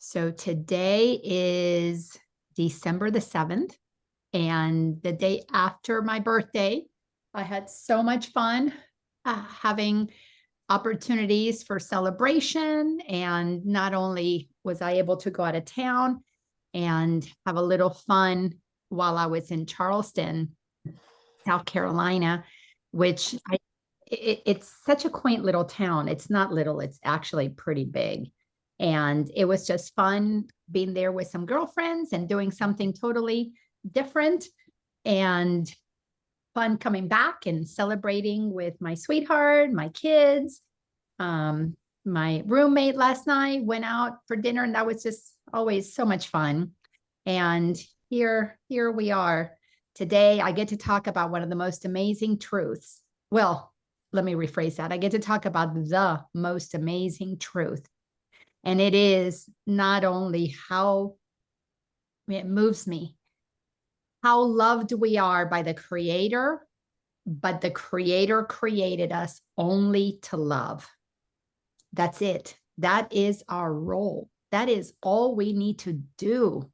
So today is December the 7th, and the day after my birthday. I had so much fun having opportunities for celebration. And not only was I able to go out of town and have a little fun while I was in Charleston, South Carolina, which it's such a quaint little town. It's not little, it's actually pretty big. And it was just fun being there with some girlfriends and doing something totally different, and fun coming back and celebrating with my sweetheart, my kids. My roommate last night went out for dinner, and that was just always so much fun. And here we are. Today, I get to talk about one of the most amazing truths. Well, let me rephrase that. I get to talk about the most amazing truth. And it is not only how it moves me, how loved we are by the Creator, but the Creator created us only to love. That's it. That is our role. That is all we need to do.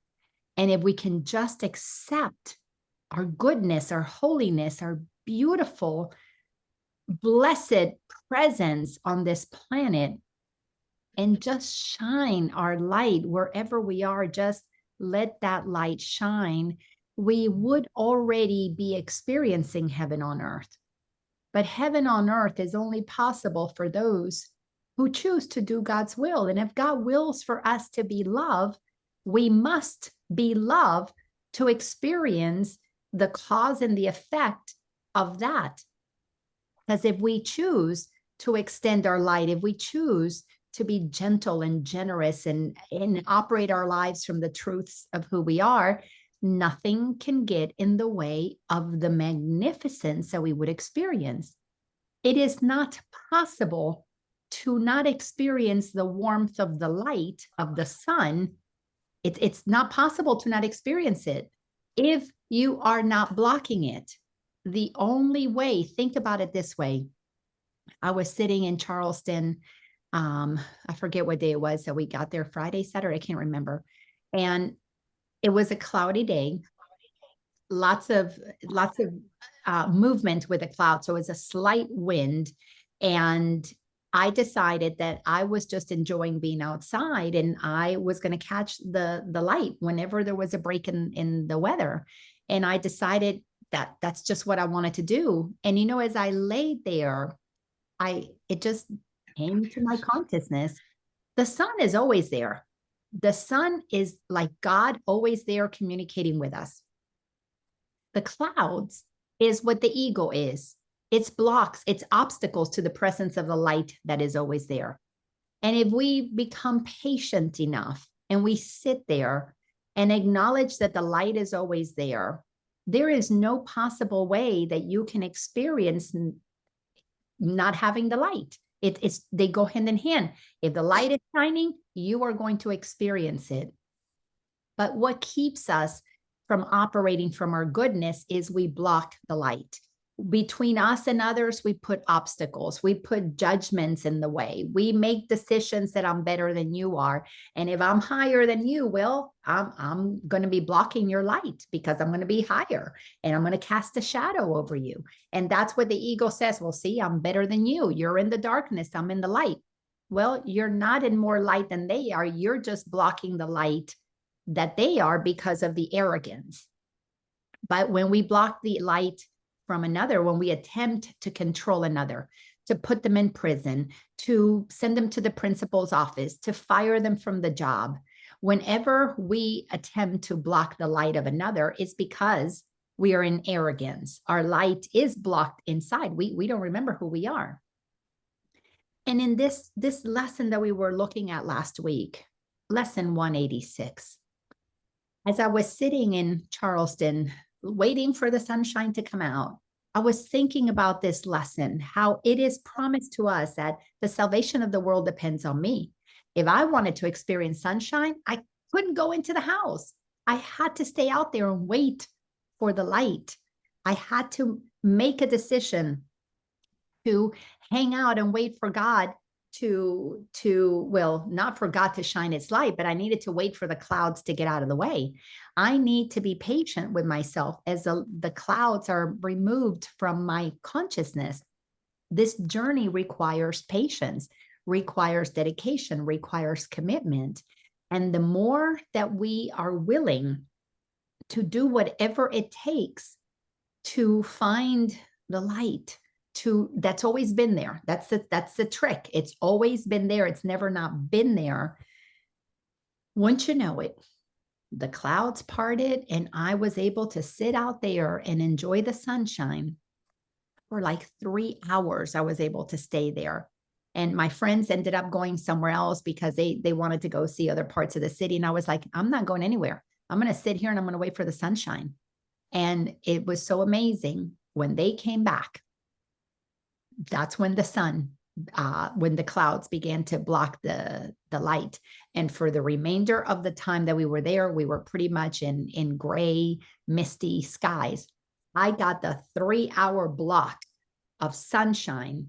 And if we can just accept our goodness, our holiness, our beautiful, blessed presence on this planet, and just shine our light wherever we are, just let that light shine, we would already be experiencing heaven on earth. But heaven on earth is only possible for those who choose to do God's will. And if God wills for us to be love, we must be love to experience the cause and the effect of that. Because if we choose to extend our light, if we choose to be gentle and generous and operate our lives from the truths of who we are, nothing can get in the way of the magnificence that we would experience. It is not possible to not experience the warmth of the light of the sun. It's not possible to not experience it if you are not blocking it. The only way, think about it this way. I was sitting in Charleston. I forget what day it was that we got there, Friday, Saturday, I can't remember. And it was a cloudy day, lots of movement with the cloud. So it was a slight wind. And I decided that I was just enjoying being outside, and I was going to catch the light whenever there was a break in the weather. And I decided that that's just what I wanted to do. And, as I laid there, it just came to my consciousness. The sun is always there. The sun is like God, always there communicating with us. The clouds is what the ego is. It's blocks, it's obstacles to the presence of the light that is always there. And if we become patient enough and we sit there and acknowledge that the light is always there, there is no possible way that you can experience not having the light. They go hand in hand. If the light is shining, you are going to experience it. But what keeps us from operating from our goodness is we block the light. Between us and others, we put obstacles. We put judgments in the way. We make decisions that I'm better than you are. And if I'm higher than you, well, I'm going to be blocking your light because I'm going to be higher, and I'm going to cast a shadow over you. And that's what the ego says. Well, see, I'm better than you. You're in the darkness. I'm in the light. Well, you're not in more light than they are. You're just blocking the light that they are because of the arrogance. But when we block the light from another, when we attempt to control another, to put them in prison, to send them to the principal's office, to fire them from the job, whenever we attempt to block the light of another, it's because we are in arrogance. Our light is blocked inside. We don't remember who we are. And in this lesson that we were looking at last week, lesson 186, as I was sitting in Charleston, waiting for the sunshine to come out, I was thinking about this lesson, how it is promised to us that the salvation of the world depends on me. If I wanted to experience sunshine, I couldn't go into the house. I had to stay out there and wait for the light. I had to make a decision to hang out and wait for God well, not for God to shine its light, but I needed to wait for the clouds to get out of the way. I need to be patient with myself as the clouds are removed from my consciousness. This journey requires patience, requires dedication, requires commitment. And the more that we are willing to do whatever it takes to find the light, that's always been there. That's the trick. It's always been there. It's never not been there. Once you know it, the clouds parted and I was able to sit out there and enjoy the sunshine for like 3 hours. I was able to stay there. And my friends ended up going somewhere else because they wanted to go see other parts of the city. And I was like, I'm not going anywhere. I'm going to sit here and I'm going to wait for the sunshine. And it was so amazing when they came back. That's when when the clouds began to block the light. And for the remainder of the time that we were there, we were pretty much in gray, misty skies. I got the 3-hour block of sunshine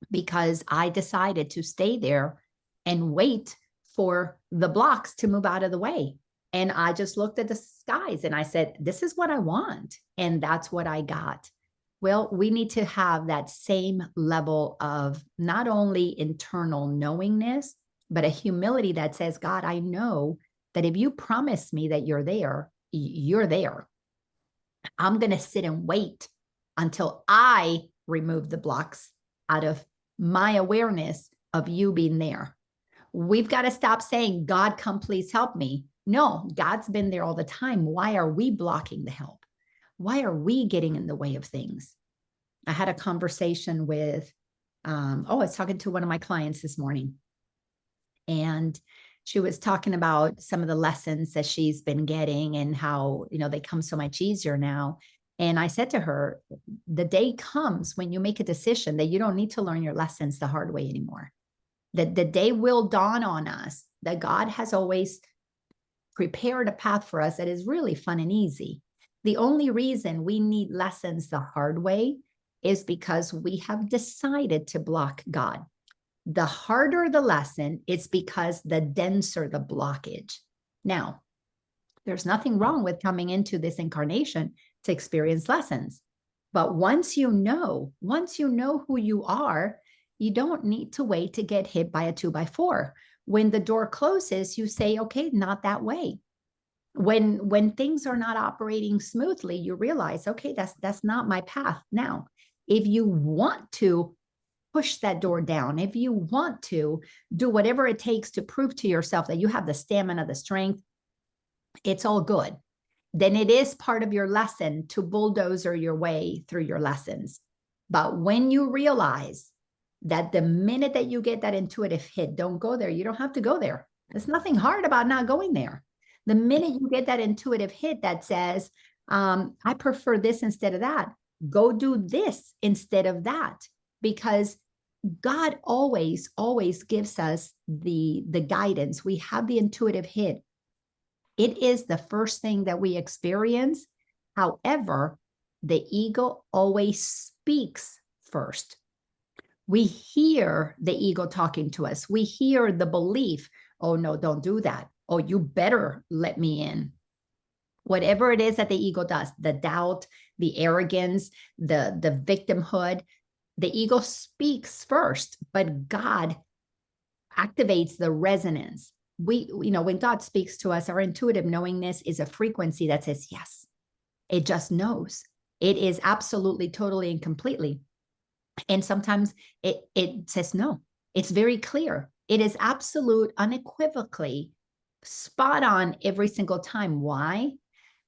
because I decided to stay there and wait for the blocks to move out of the way. And I just looked at the skies and I said, this is what I want. And that's what I got. Well, we need to have that same level of not only internal knowingness, but a humility that says, God, I know that if you promise me that you're there, you're there. I'm going to sit and wait until I remove the blocks out of my awareness of you being there. We've got to stop saying, God, come please help me. No, God's been there all the time. Why are we blocking the help? Why are we getting in the way of things? I had a conversation with, I was talking to one of my clients this morning, and she was talking about some of the lessons that she's been getting and how, they come so much easier now. And I said to her, the day comes when you make a decision that you don't need to learn your lessons the hard way anymore. That the day will dawn on us that God has always prepared a path for us that is really fun and easy. The only reason we need lessons the hard way is because we have decided to block God. The harder the lesson, it's because the denser the blockage. Now, there's nothing wrong with coming into this incarnation to experience lessons. But once you know who you are, you don't need to wait to get hit by a 2x4. When the door closes, you say, okay, not that way. When things are not operating smoothly, you realize, okay, that's not my path. Now, if you want to push that door down, if you want to do whatever it takes to prove to yourself that you have the stamina, the strength, it's all good. Then it is part of your lesson to bulldozer your way through your lessons. But when you realize that the minute that you get that intuitive hit, don't go there. You don't have to go there. There's nothing hard about not going there. The minute you get that intuitive hit that says, I prefer this instead of that, go do this instead of that. Because God always gives us the guidance. We have the intuitive hit. It is the first thing that we experience. However, the ego always speaks first. We hear the ego talking to us. We hear the belief, oh no, don't do that. Oh, you better let me in. Whatever it is that the ego does, the doubt, the arrogance, the victimhood, the ego speaks first, but God activates the resonance. When God speaks to us, our intuitive knowingness is a frequency that says yes. It just knows. It is absolutely, totally, and completely. And sometimes it says no. It's very clear. It is absolute, unequivocally spot on every single time. Why?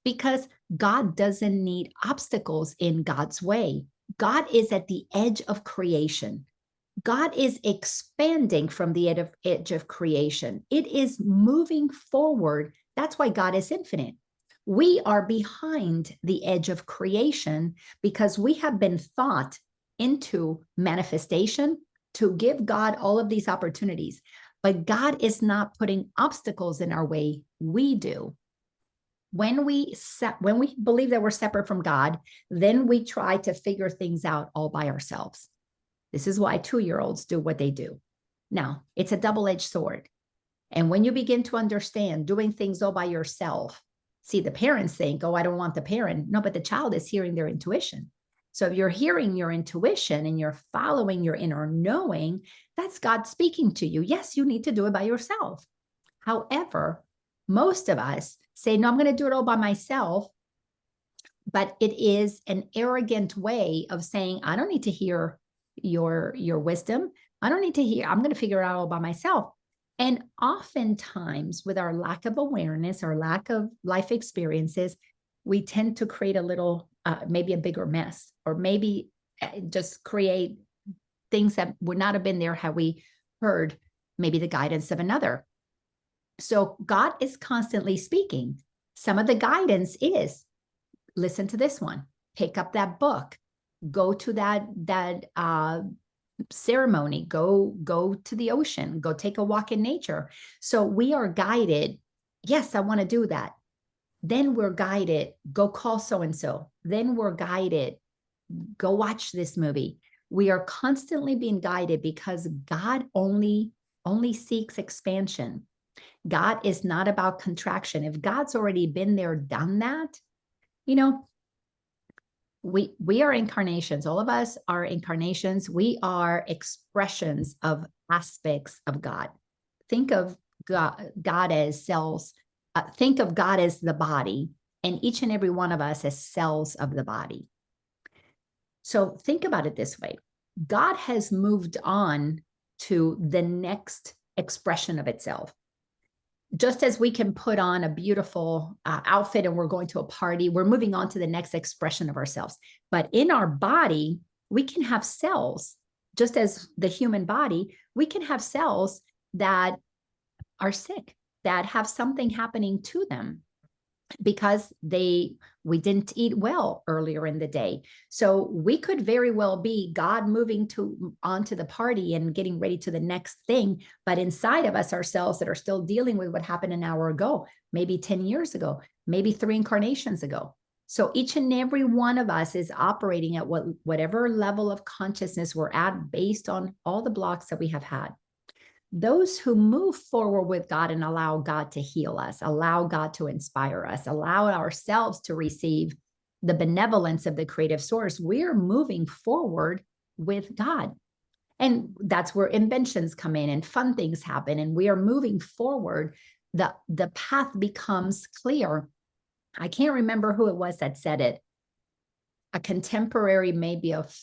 Because God doesn't need obstacles in God's way. God is at the edge of creation. God is expanding from the edge of creation. It is moving forward. That's why God is infinite. We are behind the edge of creation because we have been thought into manifestation to give God all of these opportunities. But God is not putting obstacles in our way. We do. When we believe that we're separate from God, then we try to figure things out all by ourselves. This is why 2-year-olds do what they do. Now, it's a double-edged sword. And when you begin to understand doing things all by yourself, see, the parents think, oh, I don't want the parent. No, but the child is hearing their intuition. So if you're hearing your intuition and you're following your inner knowing, that's God speaking to you. Yes, you need to do it by yourself. However, most of us say, no, I'm going to do it all by myself. But it is an arrogant way of saying, I don't need to hear your wisdom. I don't need to hear, I'm going to figure it out all by myself. And oftentimes with our lack of awareness or lack of life experiences, we tend to create a little, maybe a bigger mess, or maybe just create things that would not have been there had we heard maybe the guidance of another. So God is constantly speaking. Some of the guidance is, listen to this one, pick up that book, go to that ceremony, go to the ocean, go take a walk in nature. So we are guided. Yes, I want to do that. Then we're guided, go call so-and-so. Then we're guided, go watch this movie. We are constantly being guided because God only seeks expansion. God is not about contraction. If God's already been there, done that, you know, we are incarnations. All of us are incarnations. We are expressions of aspects of God. Think of God as cells. Think of God as the body, and each and every one of us as cells of the body. So think about it this way. God has moved on to the next expression of itself. Just as we can put on a beautiful outfit and we're going to a party, we're moving on to the next expression of ourselves. But in our body, we can have cells, just as the human body, we can have cells that are sick, that have something happening to them because we didn't eat well earlier in the day. So we could very well be God moving onto the party and getting ready to the next thing, but inside of us ourselves that are still dealing with what happened an hour ago, maybe 10 years ago, maybe 3 incarnations ago. So each and every one of us is operating at whatever level of consciousness we're at based on all the blocks that we have had. Those who move forward with God and allow God to heal us, allow God to inspire us, allow ourselves to receive the benevolence of the creative source, we're moving forward with God. And that's where inventions come in and fun things happen. And we are moving forward. The path becomes clear. I can't remember who it was that said it. A contemporary maybe of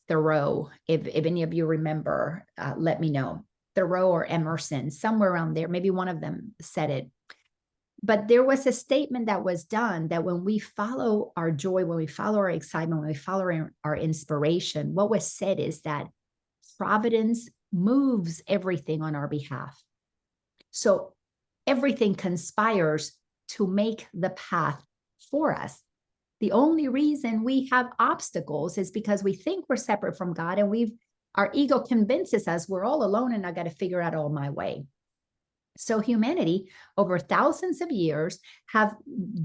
Thoreau. If any of you remember, let me know. Thoreau or Emerson, somewhere around there, maybe one of them said it. But there was a statement that was done that when we follow our joy, when we follow our excitement, when we follow our inspiration, what was said is that Providence moves everything on our behalf. So everything conspires to make the path for us. The only reason we have obstacles is because we think we're separate from God, and our ego convinces us we're all alone and I got to figure out all my way. So humanity, over thousands of years, have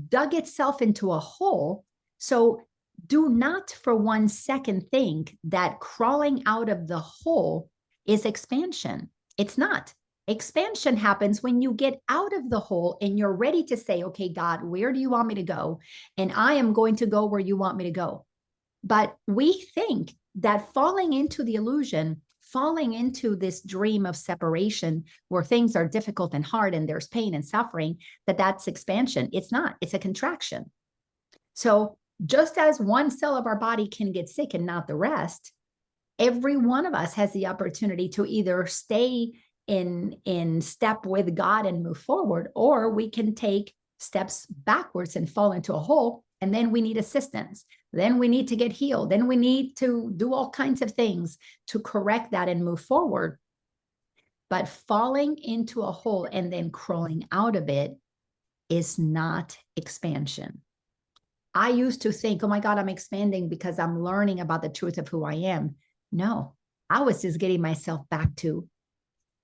dug itself into a hole. So do not for 1 second think that crawling out of the hole is expansion. It's not. Expansion happens when you get out of the hole and you're ready to say, okay, God, where do you want me to go? And I am going to go where you want me to go. But we think that falling into the illusion, falling into this dream of separation where things are difficult and hard and there's pain and suffering, that's expansion. It's not. It's a contraction. So just as one cell of our body can get sick and not the rest, every one of us has the opportunity to either stay in step with God and move forward, or we can take steps backwards and fall into a hole. And then we need assistance. Then we need to get healed. Then we need to do all kinds of things to correct that and move forward. But falling into a hole and then crawling out of it is not expansion. I used to think, oh my God, I'm expanding because I'm learning about the truth of who I am. No, I was just getting myself back to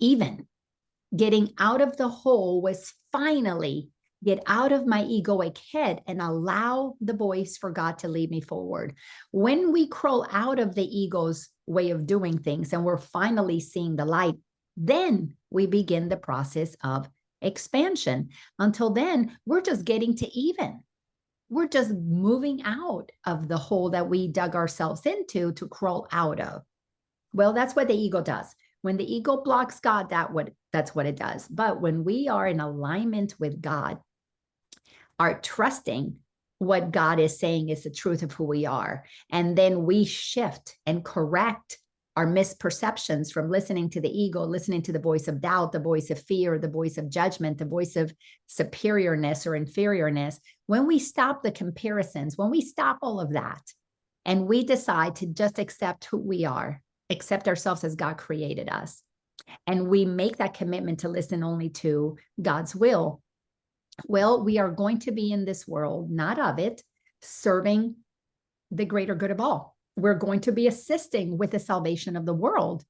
even. Getting out of the hole was finally get out of my egoic head and allow the voice for God to lead me forward. When we crawl out of the ego's way of doing things and we're finally seeing the light, Then we begin the process of expansion. Until then, we're just getting to even. We're just moving out of the hole that we dug ourselves into to crawl out of. Well, that's what the ego does. When the ego blocks God, that's what it does. But when we are in alignment with God, are trusting what God is saying is the truth of who we are, and then we shift and correct our misperceptions from listening to the ego, listening to the voice of doubt, the voice of fear, the voice of judgment, the voice of superiorness or inferiorness. When we stop the comparisons, when we stop all of that, and we decide to just accept who we are, accept ourselves as God created us, and we make that commitment to listen only to God's will, well, we are going to be in this world, not of it, serving the greater good of all. We're going to be assisting with the salvation of the world,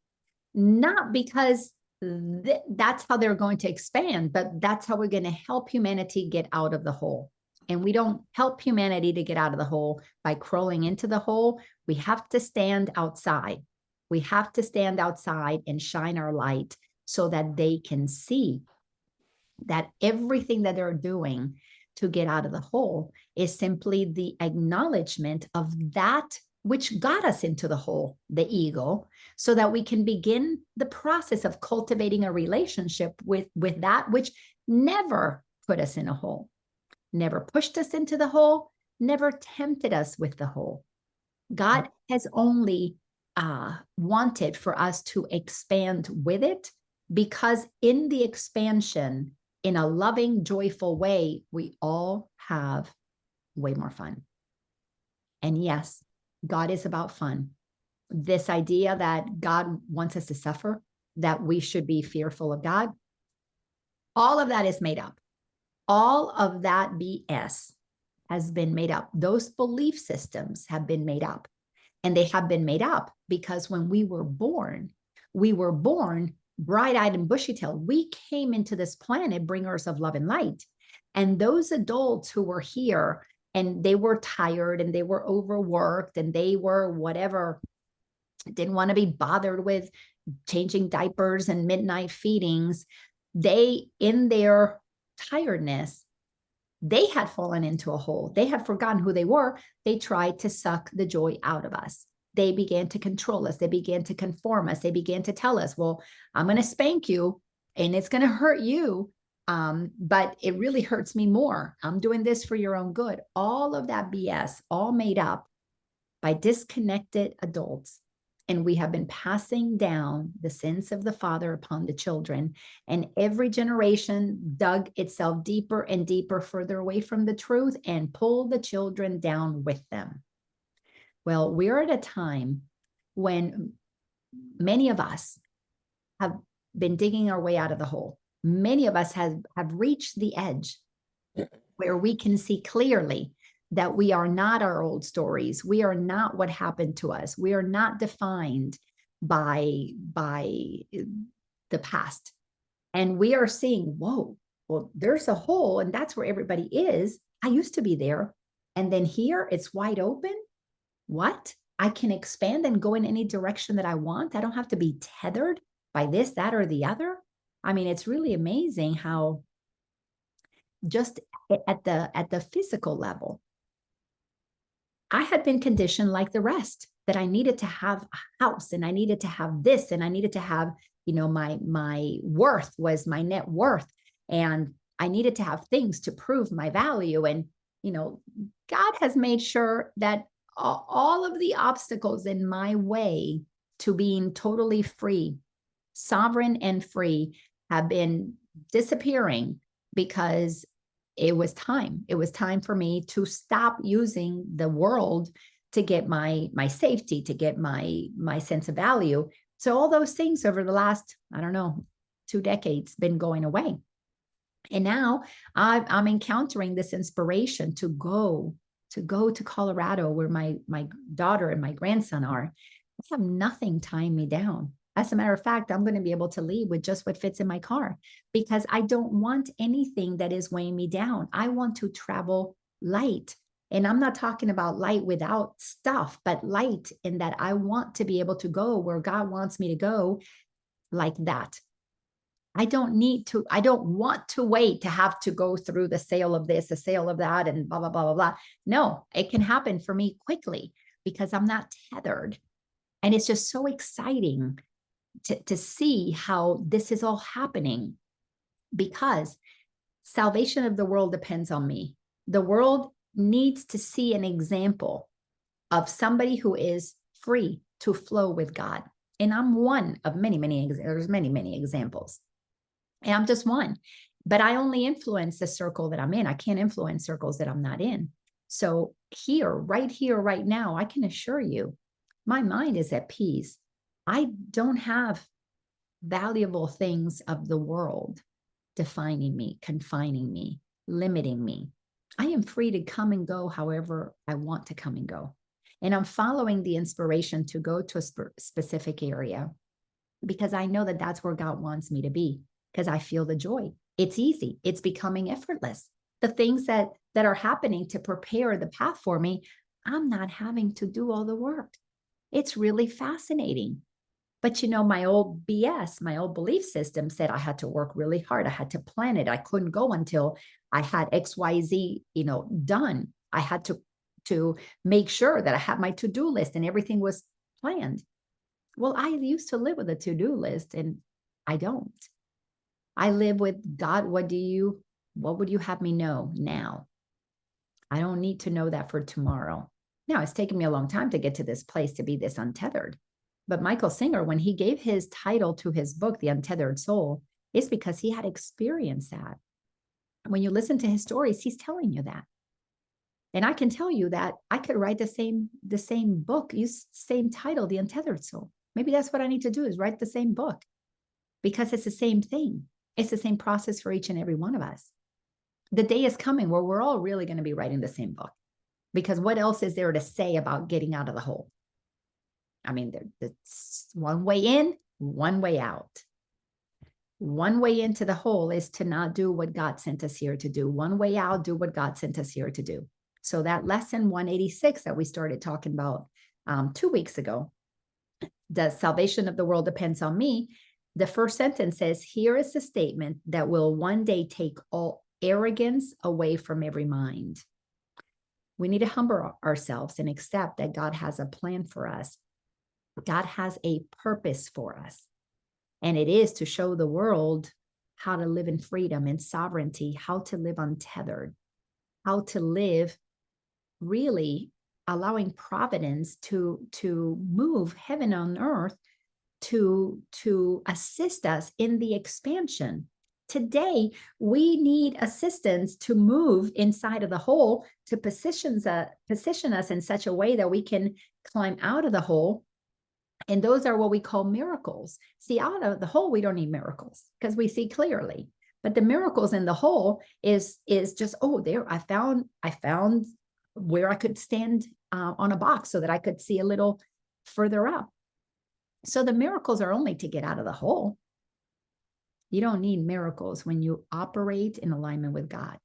not because that's how they're going to expand, but that's how we're going to help humanity get out of the hole. And we don't help humanity to get out of the hole by crawling into the hole. We have to stand outside. We have to stand outside and shine our light so that they can see that everything that they're doing to get out of the hole is simply the acknowledgement of that which got us into the hole, the ego, so that we can begin the process of cultivating a relationship with that which never put us in a hole, never pushed us into the hole, never tempted us with the hole. God has only wanted for us to expand with it, because in the expansion, in a loving, joyful way, we all have way more fun. And yes, God is about fun. This idea that God wants us to suffer, that we should be fearful of God, all of that is made up. All of that BS has been made up. Those belief systems have been made up. And they have been made up because when we were born bright-eyed and bushy-tailed. We came into this planet bringers of love and light. And those adults who were here and they were tired and they were overworked and they were whatever, didn't want to be bothered with changing diapers and midnight feedings, they, in their tiredness, they had fallen into a hole. They had forgotten who they were. They tried to suck the joy out of us. They began to control us. They began to conform us. They began to tell us, well, I'm going to spank you and it's going to hurt you. But it really hurts me more. I'm doing this for your own good. All of that BS, all made up by disconnected adults. And we have been passing down the sins of the father upon the children. And every generation dug itself deeper and deeper, further away from the truth and pulled the children down with them. Well, we're at a time when many of us have been digging our way out of the hole. Many of us have reached the edge where we can see clearly that we are not our old stories. We are not what happened to us. We are not defined by the past. And we are seeing, whoa, well, there's a hole and that's where everybody is. I used to be there. And then here it's wide open. What? I can expand and go in any direction that I want. I don't have to be tethered by this, that, or the other. I mean, it's really amazing how just at the physical level, I had been conditioned like the rest, that I needed to have a house and I needed to have this and I needed to have, my worth was my net worth. And I needed to have things to prove my value. And, God has made sure that all of the obstacles in my way to being totally free, sovereign and free, have been disappearing because it was time. It was time for me to stop using the world to get my safety, to get my sense of value. So all those things over the last, 2 decades been going away. And now I'm encountering this inspiration to go to Colorado, where my daughter and my grandson are. I have nothing tying me down. As a matter of fact, I'm going to be able to leave with just what fits in my car, because I don't want anything that is weighing me down. I want to travel light. And I'm not talking about light without stuff, but light in that I want to be able to go where God wants me to go, like that. I don't want to wait to have to go through the sale of this, the sale of that, and blah, blah, blah, blah, blah. No, it can happen for me quickly because I'm not tethered. And it's just so exciting to see how this is all happening, because salvation of the world depends on me. The world needs to see an example of somebody who is free to flow with God. And I'm one of many, there's many, many examples. And I'm just one, but I only influence the circle that I'm in. I can't influence circles that I'm not in. So here, right now, I can assure you, my mind is at peace. I don't have valuable things of the world defining me, confining me, limiting me. I am free to come and go however I want to come and go. And I'm following the inspiration to go to a specific area because I know that that's where God wants me to be, because I feel the joy. It's easy. It's becoming effortless. The things that are happening to prepare the path for me, I'm not having to do all the work. It's really fascinating. But my old BS, my old belief system said I had to work really hard. I had to plan it. I couldn't go until I had XYZ, done. I had to make sure that I had my to-do list and everything was planned. Well, I used to live with a to-do list, and I don't. I live with God. What would you have me know now? I don't need to know that for tomorrow. Now, it's taken me a long time to get to this place to be this untethered. But Michael Singer, when he gave his title to his book, The Untethered Soul, it's because he had experienced that. When you listen to his stories, he's telling you that. And I can tell you that I could write the same book, use same title, The Untethered Soul. Maybe that's what I need to do, is write the same book, because it's the same thing. It's the same process for each and every one of us. The day is coming where we're all really going to be writing the same book, because what else is there to say about getting out of the hole? I mean, it's one way in, one way out. One way into the hole is to not do what God sent us here to do. One way out, do what God sent us here to do. So that lesson 186 that we started talking about 2 weeks ago, the salvation of the world depends on me. The first sentence says, here is the statement that will one day take all arrogance away from every mind. We need to humble ourselves and accept that God has a plan for us. God has a purpose for us, and it is to show the world how to live in freedom and sovereignty, how to live untethered, how to live really allowing providence to move heaven on earth, to assist us in the expansion. Today, we need assistance to move inside of the hole, to position us in such a way that we can climb out of the hole. And those are what we call miracles. See, out of the hole, we don't need miracles because we see clearly. But the miracles in the hole is just, there, I found where I could stand on a box so that I could see a little further up. So the miracles are only to get out of the hole. You don't need miracles when you operate in alignment with God,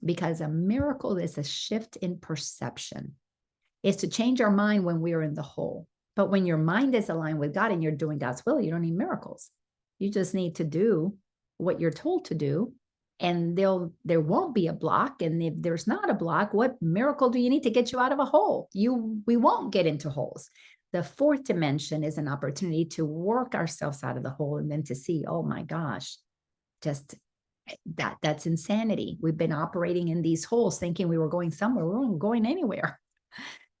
because a miracle is a shift in perception. It's to change our mind when we're in the hole. But when your mind is aligned with God and you're doing God's will, you don't need miracles. You just need to do what you're told to do, and there won't be a block. And if there's not a block, what miracle do you need to get you out of a hole? We won't get into holes. The fourth dimension is an opportunity to work ourselves out of the hole, and then to see, oh my gosh, just that's insanity. We've been operating in these holes thinking we were going somewhere. We weren't going anywhere.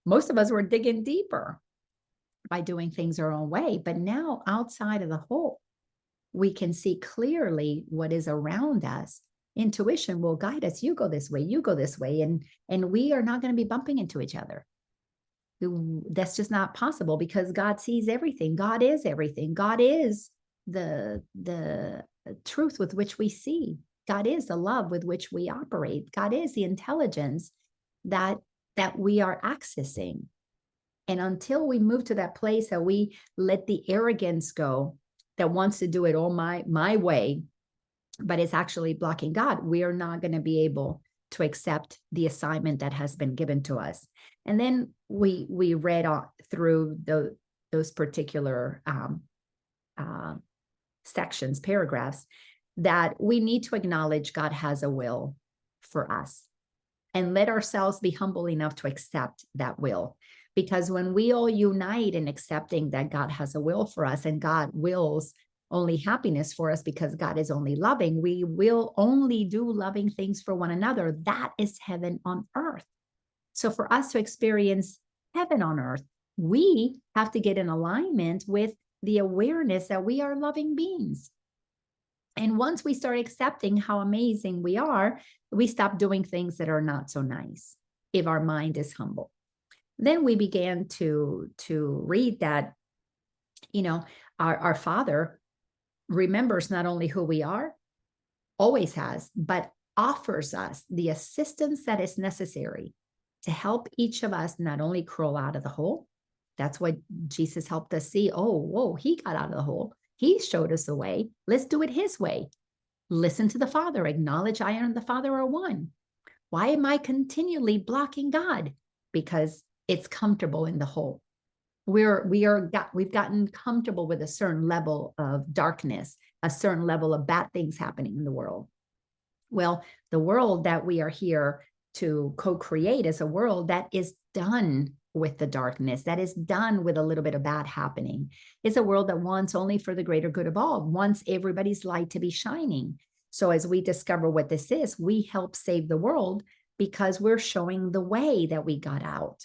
Most of us were digging deeper by doing things our own way. But now, outside of the hole, we can see clearly what is around us. Intuition will guide us. You go this way, you go this way. And we are not going to be bumping into each other. That's just not possible, because God sees everything. God is everything. God is the truth with which we see. God is the love with which we operate. God is the intelligence that we are accessing. And until we move to that place that we let the arrogance go that wants to do it all my way, but it's actually blocking God, we are not going to be able to accept the assignment that has been given to us. And then we read through those particular sections, paragraphs, that we need to acknowledge God has a will for us and let ourselves be humble enough to accept that will. Because when we all unite in accepting that God has a will for us and God wills only happiness for us because God is only loving, we will only do loving things for one another. That is heaven on earth. So for us to experience heaven on earth, we have to get in alignment with the awareness that we are loving beings. And once we start accepting how amazing we are, we stop doing things that are not so nice if our mind is humble. Then we began to read that, our Father remembers not only who we are, always has, but offers us the assistance that is necessary to help each of us not only crawl out of the hole. That's what Jesus helped us see. Oh, whoa, he got out of the hole. He showed us the way. Let's do it his way. Listen to the Father. Acknowledge I and the Father are one. Why am I continually blocking God? Because it's comfortable in the hole. We've gotten comfortable with a certain level of darkness, a certain level of bad things happening in the world. Well, the world that we are here to co-create is a world that is done with the darkness, that is done with a little bit of bad happening. It's a world that wants only for the greater good of all, wants everybody's light to be shining. So as we discover what this is, we help save the world because we're showing the way that we got out.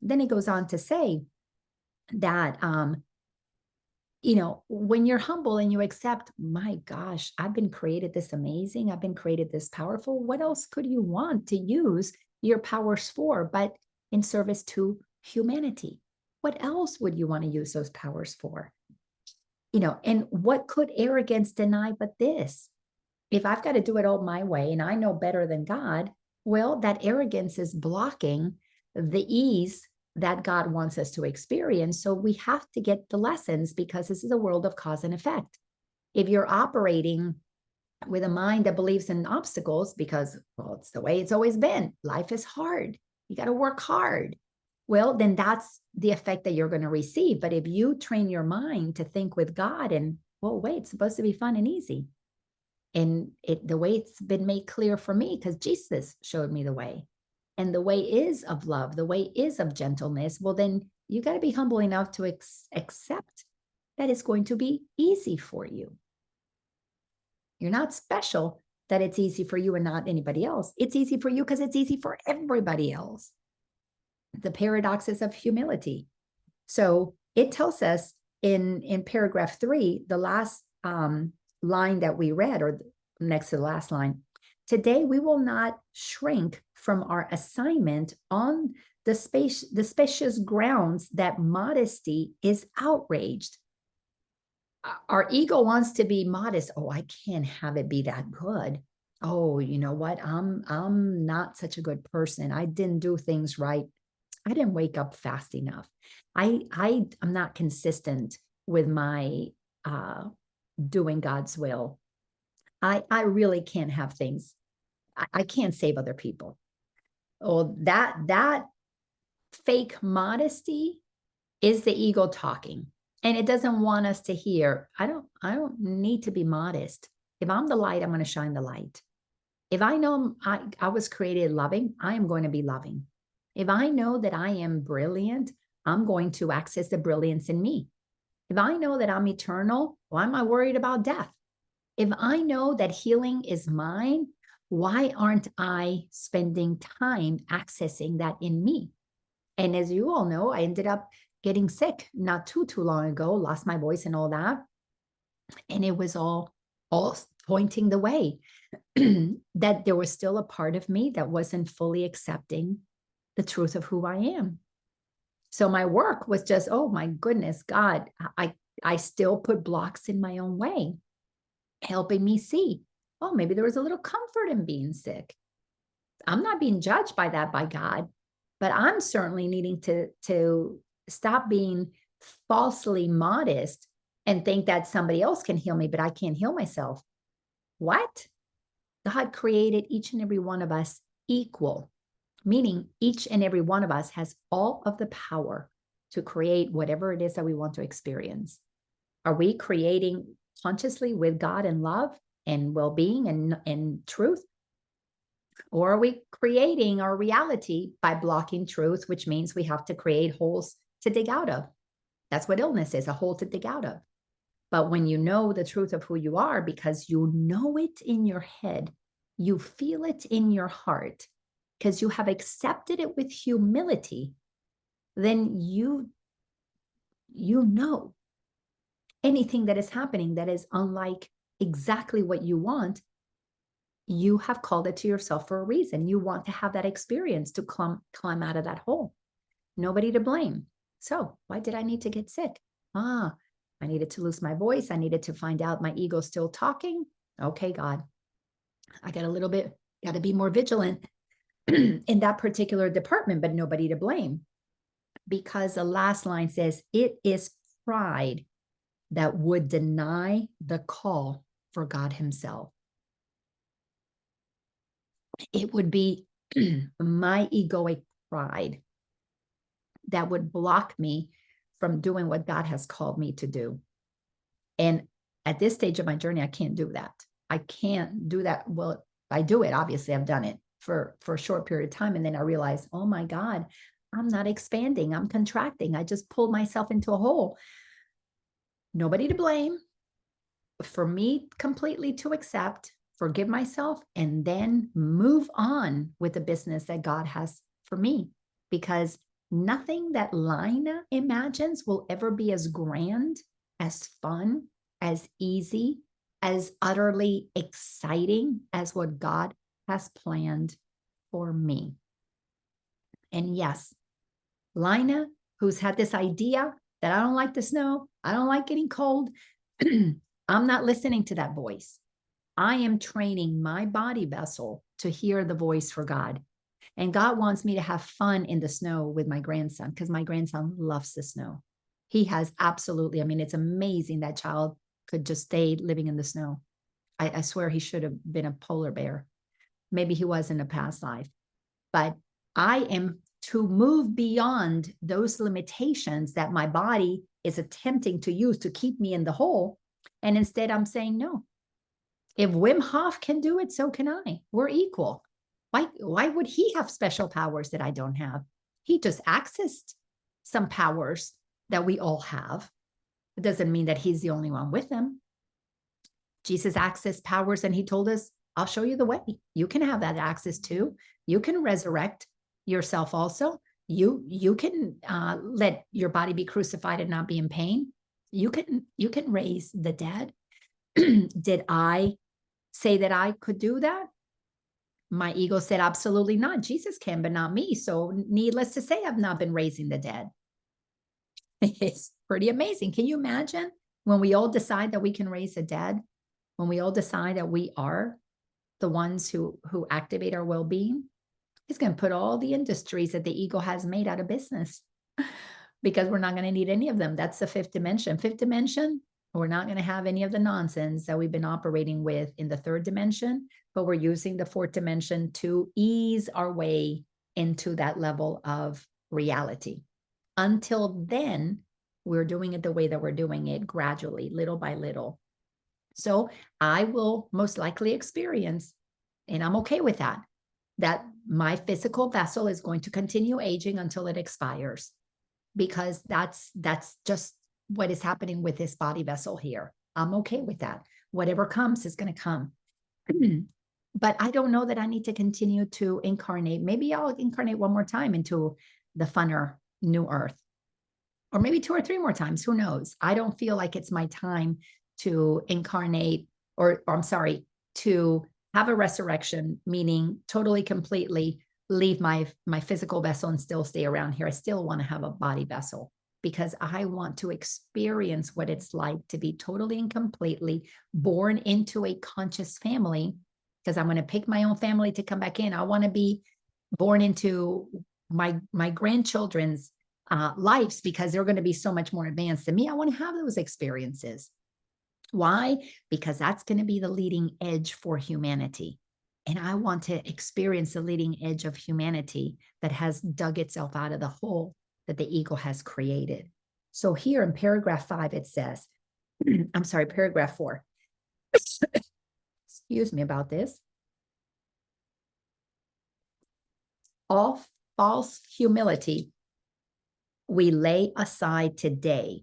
Then he goes on to say that, when you're humble and you accept, my gosh, I've been created this amazing, I've been created this powerful. What else could you want to use your powers for, but in service to humanity? What else would you want to use those powers for? And what could arrogance deny but this? If I've got to do it all my way and I know better than God, well, that arrogance is blocking the ease that God wants us to experience. So we have to get the lessons because this is a world of cause and effect. If you're operating with a mind that believes in obstacles because, well, it's the way it's always been, life is hard, you got to work hard, well, then that's the effect that you're going to receive. But if you train your mind to think with God and, well, wait, it's supposed to be fun and easy. And the way it's been made clear for me, because Jesus showed me the way. And the way is of love, the way is of gentleness. Well, then you got to be humble enough to accept that it's going to be easy for you. You're not special that it's easy for you and not anybody else. It's easy for you because it's easy for everybody else. The paradoxes of humility. So it tells us in paragraph 3, the last line that we read, or next to the last line, today we will not shrink from our assignment on the spacious grounds that modesty is outraged. Our ego wants to be modest. Oh, I can't have it be that good. Oh, you know what? I'm not such a good person. I didn't do things right. I didn't wake up fast enough. I'm not consistent with my doing God's will. I really can't have things. I can't save other people. Oh, that fake modesty is the ego talking. And it doesn't want us to hear, I don't need to be modest. If I'm the light, I'm going to shine the light. If I know I was created loving, I am going to be loving. If I know that I am brilliant, I'm going to access the brilliance in me. If I know that I'm eternal, why am I worried about death? If I know that healing is mine, why aren't I spending time accessing that in me? And as you all know, I ended up getting sick not too long ago, lost my voice and all that. And it was all pointing the way that there was still a part of me that wasn't fully accepting the truth of who I am. So my work was just, oh my goodness, God, I still put blocks in my own way, helping me see, oh, maybe there was a little comfort in being sick. I'm not being judged by that by God, but I'm certainly needing to stop being falsely modest and think that somebody else can heal me, but I can't heal myself. What? God created each and every one of us equal, meaning each and every one of us has all of the power to create whatever it is that we want to experience. Are we creating consciously with God and love and well-being and truth? Or are we creating our reality by blocking truth, which means we have to create holes to dig out of? That's what illness is, a hole to dig out of. But when you know the truth of who you are, because you know it in your head, you feel it in your heart, because you have accepted it with humility, then you know anything that is happening that is unlike exactly what you want, you have called it to yourself for a reason. You want to have that experience to climb out of that hole. Nobody to blame. So why did I need to get sick? I needed to lose my voice. I needed to find out my ego's still talking. Okay, God, I got to be more vigilant in that particular department, but nobody to blame. Because the last line says, it is pride that would deny the call for God himself. It would be my egoic pride that would block me from doing what God has called me to do. And at this stage of my journey, I can't do that. I can't do that. Well, I do it. Obviously, I've done it for a short period of time. And then I realized, oh my God, I'm not expanding. I'm contracting. I just pulled myself into a hole. Nobody to blame. For me completely to accept, forgive myself, and then move on with the business that God has for me. Because nothing that Laina imagines will ever be as grand, as fun, as easy, as utterly exciting as what God has planned for me. And yes, Laina, who's had this idea that I don't like the snow, I don't like getting cold, I'm not listening to that voice. I am training my body vessel to hear the voice for God. And God wants me to have fun in the snow with my grandson, because my grandson loves the snow. He has absolutely, I mean, it's amazing that child could just stay living in the snow. I swear he should have been a polar bear. Maybe he was in a past life. But I am to move beyond those limitations that my body is attempting to use to keep me in the hole. And instead, I'm saying, no, if Wim Hof can do it, so can I. We're equal. Why would he have special powers that I don't have? He just accessed some powers that we all have. It doesn't mean that he's the only one with them. Jesus accessed powers and he told us, I'll show you the way. You can have that access too. You can resurrect yourself also. You can let your body be crucified and not be in pain. You can raise the dead. Did I say that I could do that? My ego said, absolutely not. Jesus can, but not me. So needless to say, I've not been raising the dead. It's pretty amazing. Can you imagine when we all decide that we can raise the dead? When we all decide that we are the ones who activate our well-being? It's going to put all the industries that the ego has made out of business because we're not going to need any of them. That's the fifth dimension. Fifth dimension, we're not going to have any of the nonsense that we've been operating with in the third dimension, but we're using the fourth dimension to ease our way into that level of reality. Until then, we're doing it the way that we're doing it, gradually, little by little. So I will most likely experience, and I'm okay with that my physical vessel is going to continue aging until it expires, because that's just what is happening with this body vessel here. I'm okay with that. Whatever comes is going to come. But I don't know that I need to continue to incarnate. Maybe I'll incarnate one more time into the funner new earth, or maybe 2 or 3 more times. Who knows? I don't feel like it's my time to incarnate, or I'm sorry, to have a resurrection, meaning totally, completely leave my physical vessel and still stay around here. I still want to have a body vessel because I want to experience what it's like to be totally and completely born into a conscious family, because I'm going to pick my own family to come back in. I want to be born into my grandchildren's lives, because they're going to be so much more advanced than me. I want to have those experiences. Why? Because that's going to be the leading edge for humanity. And I want to experience the leading edge of humanity that has dug itself out of the hole that the ego has created. So here in paragraph 5, it says, I'm sorry, paragraph 4. Excuse me about this. All false humility we lay aside today,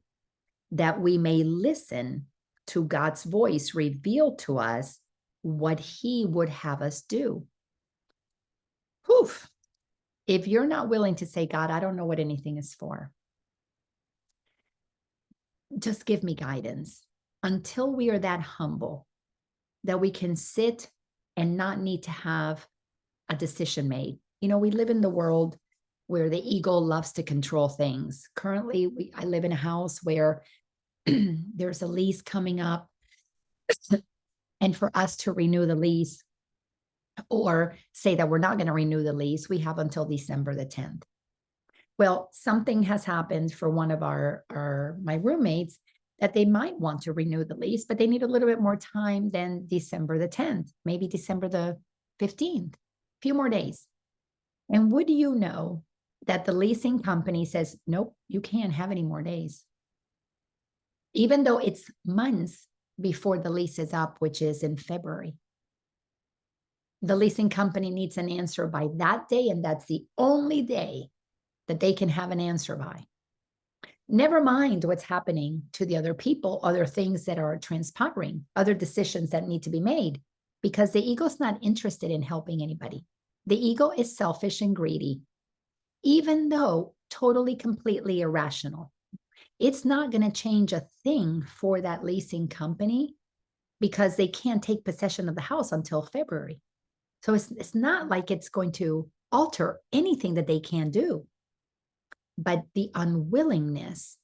that we may listen to God's voice reveal to us what he would have us do. Whew. If you're not willing to say, God, I don't know what anything is for, just give me guidance. Until we are that humble that we can sit and not need to have a decision made. You know, we live in the world where the ego loves to control things. Currently, I live in a house where there's a lease coming up. And for us to renew the lease or say that we're not going to renew the lease, we have until December the 10th. Well, something has happened for one of my roommates that they might want to renew the lease, but they need a little bit more time than December the 10th, maybe December the 15th, a few more days. And would you know that the leasing company says, nope, you can't have any more days. Even though it's months before the lease is up, which is in February. The leasing company needs an answer by that day, and that's the only day that they can have an answer by. Never mind what's happening to the other people, other things that are transpiring, other decisions that need to be made, because the ego's not interested in helping anybody. The ego is selfish and greedy, even though totally, completely irrational. It's not going to change a thing for that leasing company because they can't take possession of the house until February. So it's not like it's going to alter anything that they can do. But the unwillingness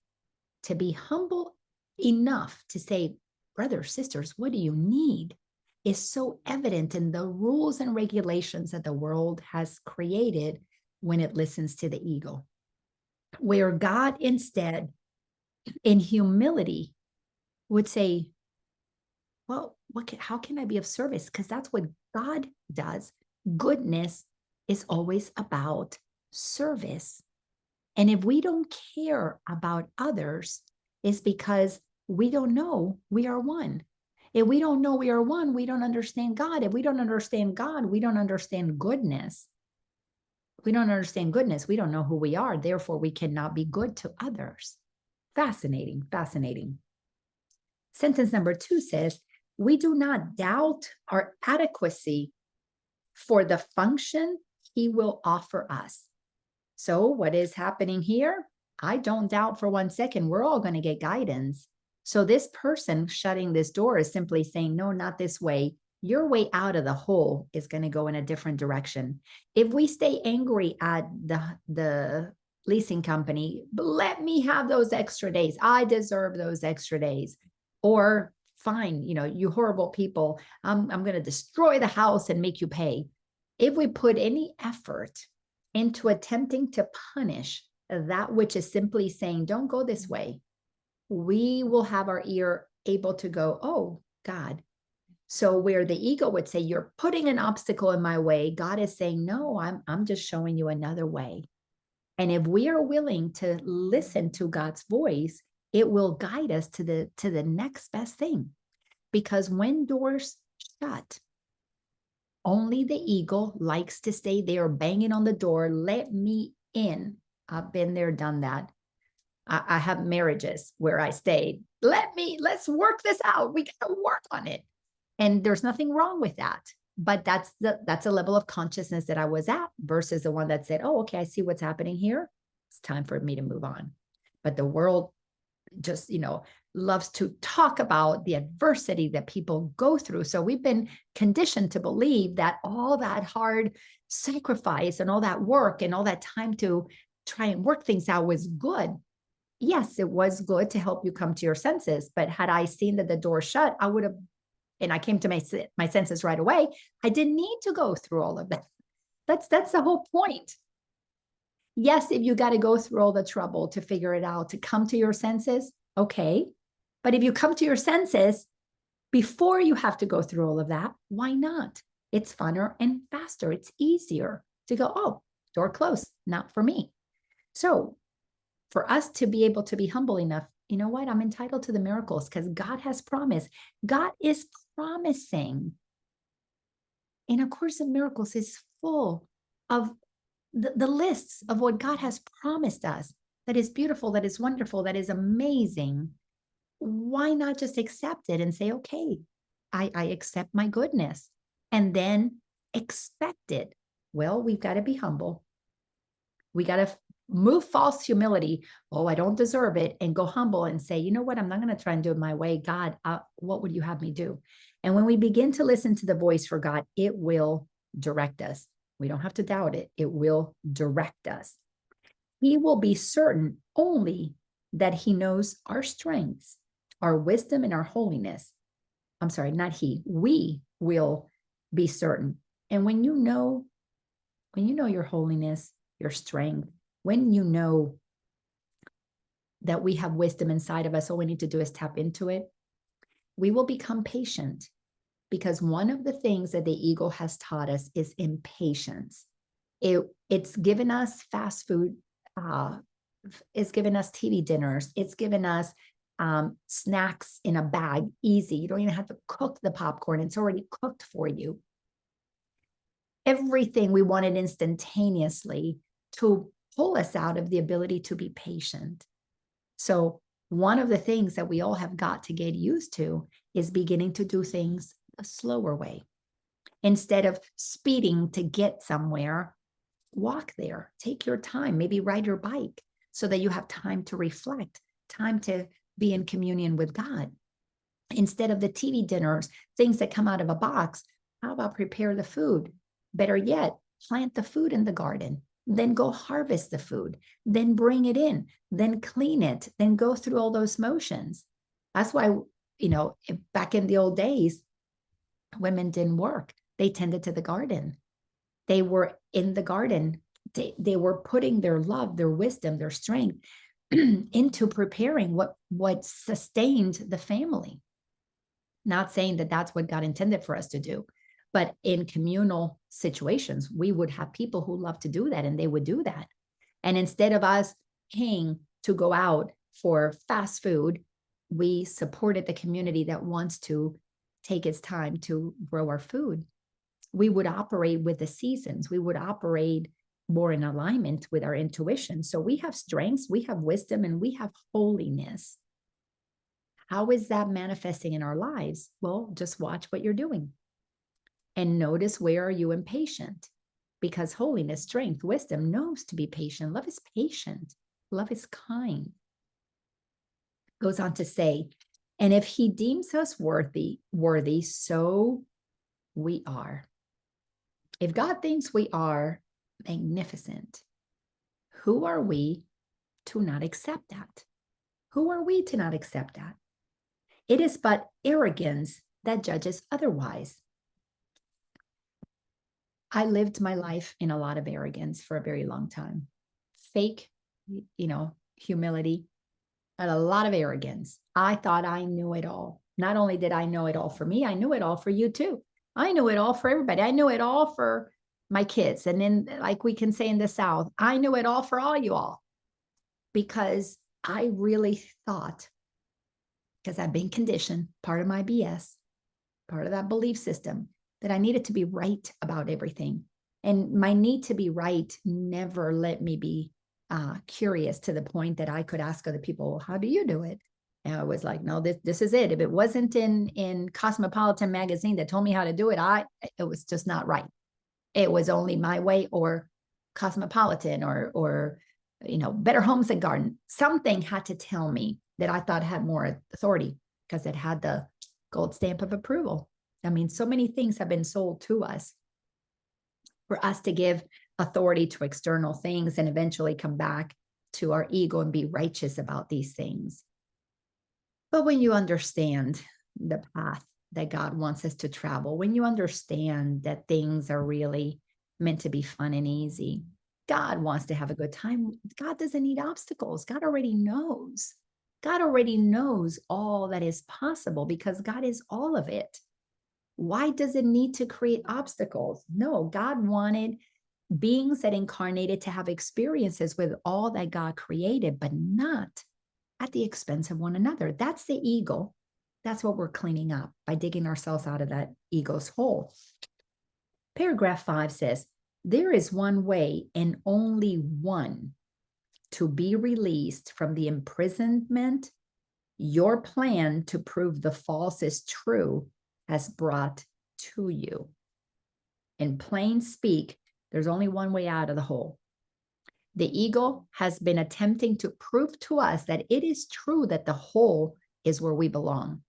to be humble enough to say, brothers, sisters, what do you need, is so evident in the rules and regulations that the world has created when it listens to the ego. Where God instead, in humility, would say, well, how can I be of service? Because that's what God does. Goodness is always about service. And if we don't care about others, it's because we don't know we are one. If we don't know we are one, we don't understand God. If we don't understand God, we don't understand goodness. If we don't understand goodness, we don't know who we are. Therefore, we cannot be good to others. Fascinating, fascinating. Sentence number 2 says, we do not doubt our adequacy for the function he will offer us. So what is happening here? I don't doubt for 1 second we're all going to get guidance. So this person shutting this door is simply saying, no, not this way. Your way out of the hole is going to go in a different direction. If we stay angry at the leasing company, let me have those extra days. I deserve those extra days. Or fine, you horrible people, I'm going to destroy the house and make you pay. If we put any effort into attempting to punish that which is simply saying, don't go this way, we will have our ear able to go, oh, God. So where the ego would say, you're putting an obstacle in my way, God is saying, no, I'm just showing you another way. And if we are willing to listen to God's voice, it will guide us to the next best thing. Because when doors shut, only the ego likes to stay there banging on the door. Let me in. I've been there, done that. I have marriages where I stayed. Let's work this out. We got to work on it. And there's nothing wrong with that. But that's a level of consciousness that I was at versus the one that said, oh, okay, I see what's happening here. It's time for me to move on. But the world just, loves to talk about the adversity that people go through. So we've been conditioned to believe that all that hard sacrifice and all that work and all that time to try and work things out was good. Yes, it was good to help you come to your senses. But had I seen that the door shut, I would have, and I came to my senses right away. I didn't need to go through all of that. That's the whole point. Yes, if you got to go through all the trouble to figure it out, to come to your senses, okay. But if you come to your senses before you have to go through all of that, why not? It's funner and faster. It's easier to go, oh, door closed, not for me. So for us to be able to be humble enough you know what? I'm entitled to the miracles because God has promised. God is promising. And A Course in Miracles is full of the lists of what God has promised us. That is beautiful, that is wonderful, that is amazing. Why not just accept it and say, okay, I accept my goodness, and then expect it? Well, we've got to be humble. We got to move false humility. Oh, I don't deserve it. And go humble and say, you know what? I'm not going to try and do it my way. God, what would you have me do? And when we begin to listen to the voice for God, it will direct us. We don't have to doubt it. It will direct us. He will be certain only that he knows our strengths, our wisdom, and our holiness. I'm sorry, not he. We will be certain. And when you know your holiness, your strength, when you know that we have wisdom inside of us, all we need to do is tap into it, we will become patient. Because one of the things that the ego has taught us is impatience. It's given us fast food, it's given us TV dinners, it's given us snacks in a bag, easy. You don't even have to cook the popcorn, it's already cooked for you. Everything we wanted instantaneously to pull us out of the ability to be patient. So one of the things that we all have got to get used to is beginning to do things a slower way. Instead of speeding to get somewhere, walk there, take your time, maybe ride your bike so that you have time to reflect, time to be in communion with God. Instead of the TV dinners, things that come out of a box, how about prepare the food? Better yet, plant the food in the garden, then go harvest the food, then bring it in, then clean it, then go through all those motions. That's why, back in the old days, women didn't work. They tended to the garden. They were in the garden. They were putting their love, their wisdom, their strength into preparing what sustained the family. Not saying that that's what God intended for us to do, but in communal situations, we would have people who love to do that, and they would do that. And instead of us paying to go out for fast food, we supported the community that wants to take its time to grow our food. We would operate with the seasons. We would operate more in alignment with our intuition. So we have strengths, we have wisdom, and we have holiness. How is that manifesting in our lives? Well, just watch what you're doing and notice, where are you impatient? Because holiness, strength, wisdom knows to be patient. Love is patient. Love is kind. Goes on to say, and if he deems us worthy, so we are. If God thinks we are magnificent, who are we to not accept that? Who are we to not accept that? It is but arrogance that judges otherwise. I lived my life in a lot of arrogance for a very long time. Fake, humility, and a lot of arrogance. I thought I knew it all. Not only did I know it all for me, I knew it all for you too. I knew it all for everybody. I knew it all for my kids. And then, like we can say in the South, I knew it all for all you all. Because I really thought, because I've been conditioned, part of my BS, part of that belief system, that I needed to be right about everything. And my need to be right never let me be curious to the point that I could ask other people, how do you do it? And I was like, no, this is it. If it wasn't in Cosmopolitan magazine that told me how to do it, it was just not right. It was only my way or Cosmopolitan or Better Homes and Garden. Something had to tell me that I thought had more authority because it had the gold stamp of approval. I mean, so many things have been sold to us for us to give authority to external things and eventually come back to our ego and be righteous about these things. But when you understand the path that God wants us to travel, when you understand that things are really meant to be fun and easy, God wants to have a good time. God doesn't need obstacles. God already knows. God already knows all that is possible because God is all of it. Why does it need to create obstacles? No, God wanted beings that incarnated to have experiences with all that God created, but not at the expense of one another. That's the ego. That's what we're cleaning up by digging ourselves out of that ego's hole. Paragraph 5 says, there is one way and only one to be released from the imprisonment your plan to prove the false is true has brought to you. In plain speak, there's only one way out of the hole. The ego has been attempting to prove to us that it is true that the hole is where we belong.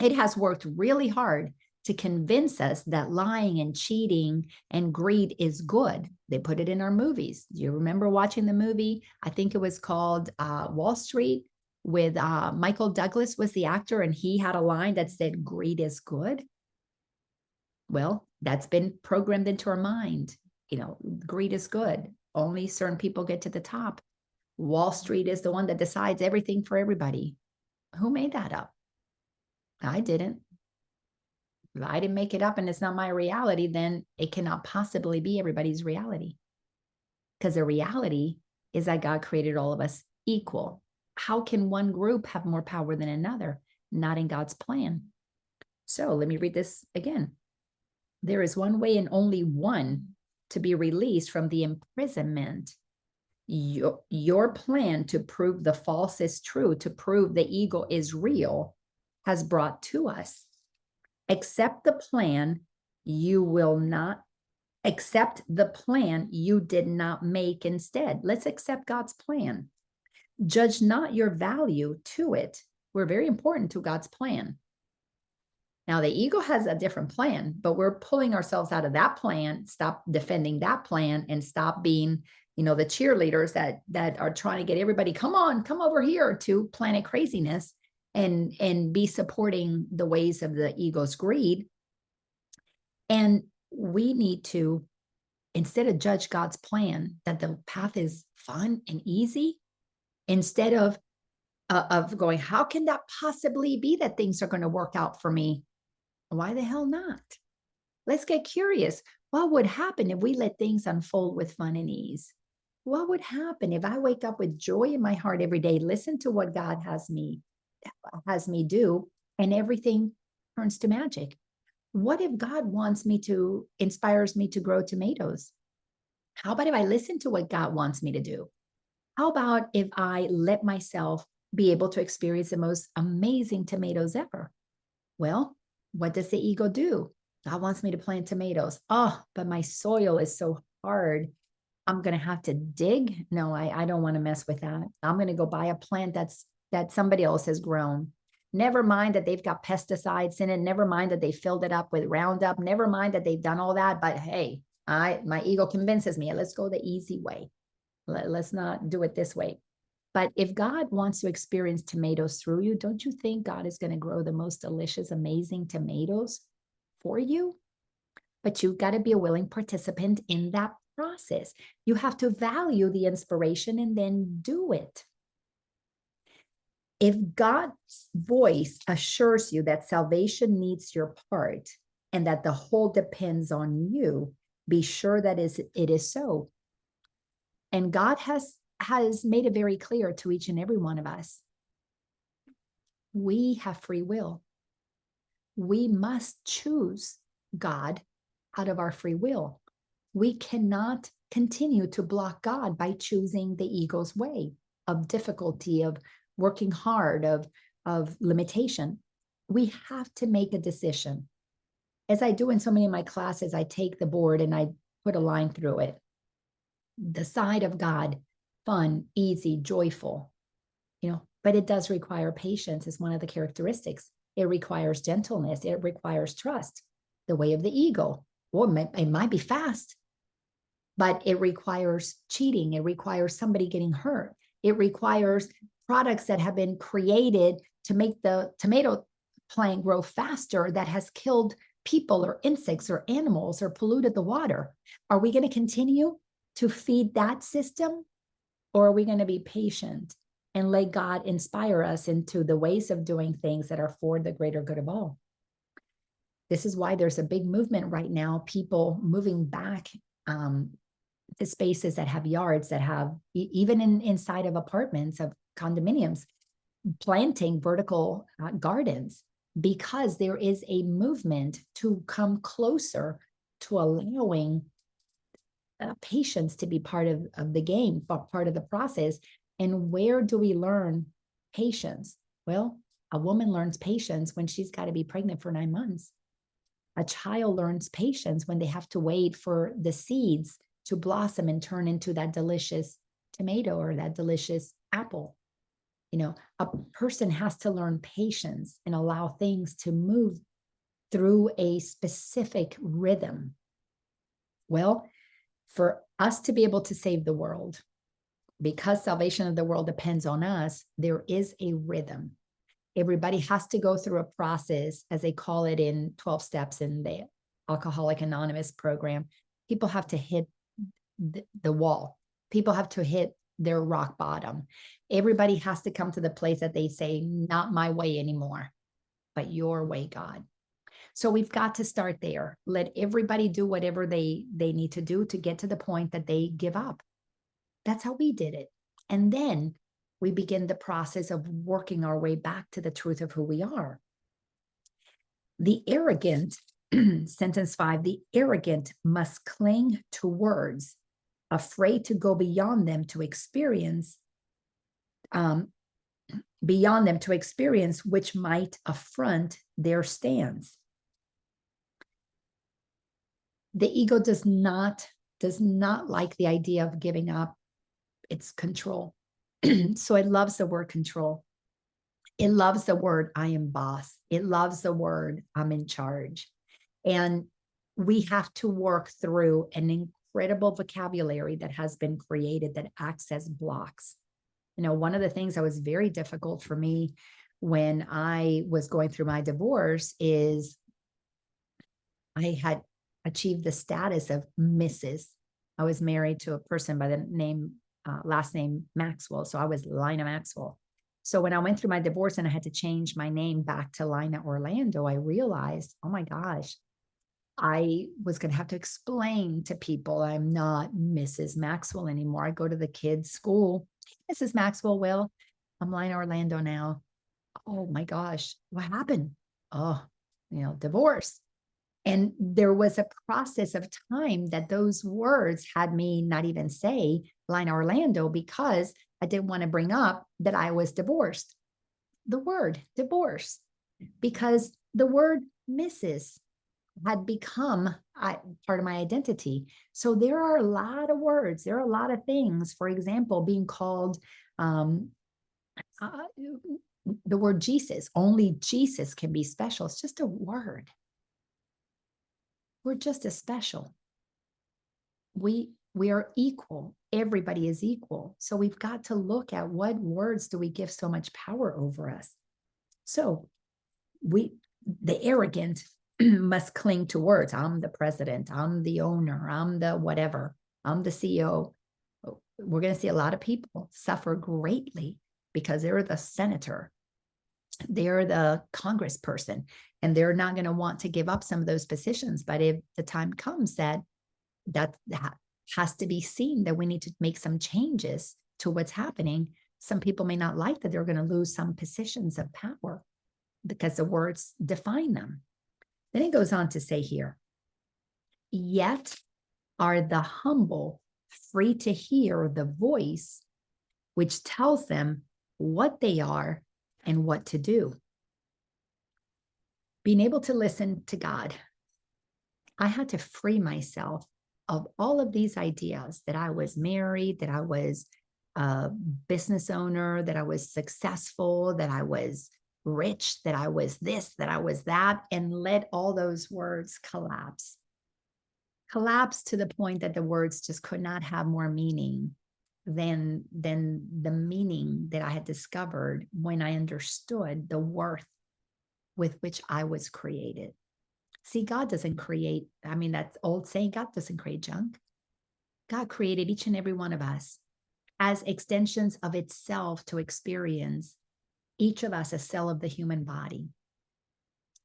It has worked really hard to convince us that lying and cheating and greed is good. They put it in our movies. Do you remember watching the movie? I think it was called Wall Street, with Michael Douglas was the actor, and he had a line that said, greed is good. Well, that's been programmed into our mind. You know, greed is good. Only certain people get to the top. Wall Street is the one that decides everything for everybody. Who made that up? I didn't. If I didn't make it up and it's not my reality, then it cannot possibly be everybody's reality. Because the reality is that God created all of us equal. How can one group have more power than another? Not in God's plan. So let me read this again. There is one way and only one to be released from the imprisonment. Your plan to prove the false is true, to prove the ego is real, has brought to us. Accept the plan you will not, accept the plan you did not make instead. Let's accept God's plan. Judge not your value to it. We're very important to God's plan. Now, the ego has a different plan, but we're pulling ourselves out of that plan, stop defending that plan, and stop being, the cheerleaders that are trying to get everybody, come on, come over here to planet craziness and be supporting the ways of the ego's greed. And we need to, instead of judge God's plan, that the path is fun and easy, instead of going, how can that possibly be that things are going to work out for me? Why the hell not? Let's get curious. What would happen if we let things unfold with fun and ease? What would happen if I wake up with joy in my heart every day, listen to what God has me do, and everything turns to magic? What if God inspires me to grow tomatoes? How about if I listen to what God wants me to do? How about if I let myself be able to experience the most amazing tomatoes ever? Well, what does the ego do? God wants me to plant tomatoes. Oh, but my soil is so hard. I'm going to have to dig. No, I don't want to mess with that. I'm going to go buy a plant that somebody else has grown. Never mind that they've got pesticides in it. Never mind that they filled it up with Roundup. Never mind that they've done all that. But hey, my ego convinces me, let's go the easy way. Let's not do it this way. But if God wants to experience tomatoes through you, don't you think God is going to grow the most delicious, amazing tomatoes for you? But you've got to be a willing participant in that process. You have to value the inspiration and then do it. If God's voice assures you that salvation needs your part and that the whole depends on you, be sure that it is so. And God has made it very clear to each and every one of us. We have free will. We must choose God out of our free will. We cannot continue to block God by choosing the ego's way of difficulty, of working hard, of limitation. We have to make a decision. As I do in so many of my classes, I take the board and I put a line through it. The side of God, fun, easy, joyful, but it does require patience is one of the characteristics. It requires gentleness. It requires trust. The way of the ego. Well, it might be fast, but it requires cheating. It requires somebody getting hurt. It requires products that have been created to make the tomato plant grow faster that has killed people or insects or animals or polluted the water. Are we going to continue to feed that system? Or are we going to be patient and let God inspire us into the ways of doing things that are for the greater good of all? This is why there's a big movement right now, people moving back to spaces that have yards, that have, even inside of apartments, of condominiums, planting vertical gardens, because there is a movement to come closer to allowing patience to be part of the game, part of the process. And where do we learn patience? Well, a woman learns patience when she's got to be pregnant for 9 months. A child learns patience when they have to wait for the seeds to blossom and turn into that delicious tomato or that delicious apple. You know, a person has to learn patience and allow things to move through a specific rhythm. Well, for us to be able to save the world, because salvation of the world depends on us, there is a rhythm. Everybody has to go through a process, as they call it in 12 steps in the Alcoholic Anonymous program. People have to hit the wall. People have to hit their rock bottom. Everybody has to come to the place that they say, not my way anymore, but your way, God. So we've got to start there. Let everybody do whatever they need to do to get to the point that they give up. That's how we did it. And then we begin the process of working our way back to the truth of who we are. The arrogant, sentence 5, the arrogant must cling to words, afraid to go beyond them to experience, which might affront their stance. The ego does not like the idea of giving up its control. So it loves the word control. It loves the word I am boss. It loves the word I'm in charge. And we have to work through an incredible vocabulary that has been created that acts as blocks. You know, one of the things that was very difficult for me when I was going through my divorce is I had achieved the status of Mrs. I was married to a person by the last name Maxwell. So I was Laina Maxwell. So when I went through my divorce and I had to change my name back to Laina Orlando, I realized, oh my gosh, I was going to have to explain to people I'm not Mrs. Maxwell anymore. I go to the kids' school. Mrs. Maxwell, well, I'm Laina Orlando now. Oh my gosh, what happened? Oh, divorce. And there was a process of time that those words had me not even say Laina Orlando, because I didn't want to bring up that I was divorced. The word divorce, because the word Mrs. had become part of my identity. So there are a lot of words. There are a lot of things. For example, being called the word Jesus. Only Jesus can be special. It's just a word. We're just as special. We are equal. Everybody is equal. So we've got to look at what words do we give so much power over us. So the arrogant must cling to words. I'm the president. I'm the owner. I'm the whatever. I'm the CEO. We're going to see a lot of people suffer greatly because they're the senator. They're the congressperson, and they're not going to want to give up some of those positions. But if the time comes that has to be seen, that we need to make some changes to what's happening, some people may not like that they're going to lose some positions of power because the words define them. Then it goes on to say here, yet are the humble free to hear the voice which tells them what they are and what to do. Being able to listen to God, I had to free myself of all of these ideas that I was married, that I was a business owner, that I was successful, that I was rich, that I was this, that I was that, and let all those words collapse to the point that the words just could not have more meaning than the meaning that I had discovered when I understood the worth with which I was created. See, God doesn't create, that old saying, God doesn't create junk. God created each and every one of us as extensions of itself to experience, each of us a cell of the human body.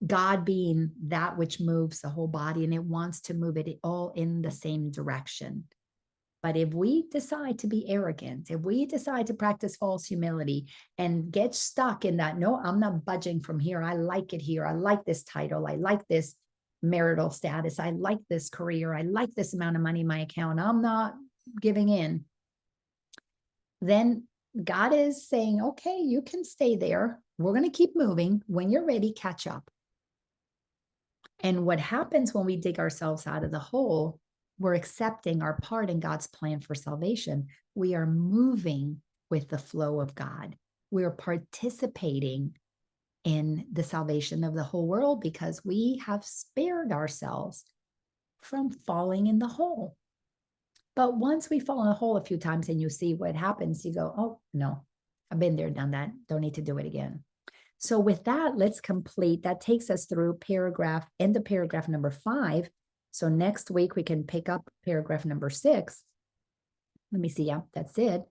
God being that which moves the whole body, and it wants to move it all in the same direction. But if we decide to be arrogant, if we decide to practice false humility and get stuck in that, no, I'm not budging from here. I like it here. I like this title. I like this marital status. I like this career. I like this amount of money in my account. I'm not giving in. Then God is saying, okay, you can stay there. We're going to keep moving. When you're ready, catch up. And what happens when we dig ourselves out of the hole, we're accepting our part in God's plan for salvation. We are moving with the flow of God. We're participating in the salvation of the whole world because we have spared ourselves from falling in the hole. But once we fall in a hole a few times and you see what happens, you go, oh, no, I've been there, done that. Don't need to do it again. So with that, let's complete. That takes us through end of paragraph number 5. So next week we can pick up paragraph number 6. Let me see. Yeah, that's it.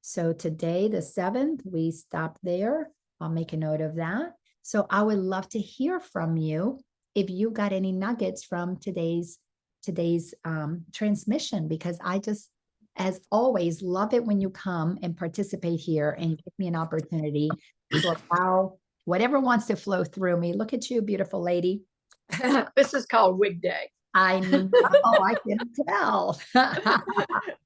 So today, the 7th, we stop there. I'll make a note of that. So I would love to hear from you if you got any nuggets from today's transmission, because I just, as always, love it when you come and participate here and give me an opportunity to allow whatever wants to flow through me. Look at you, beautiful lady. This is called Wig Day. I know. I can tell.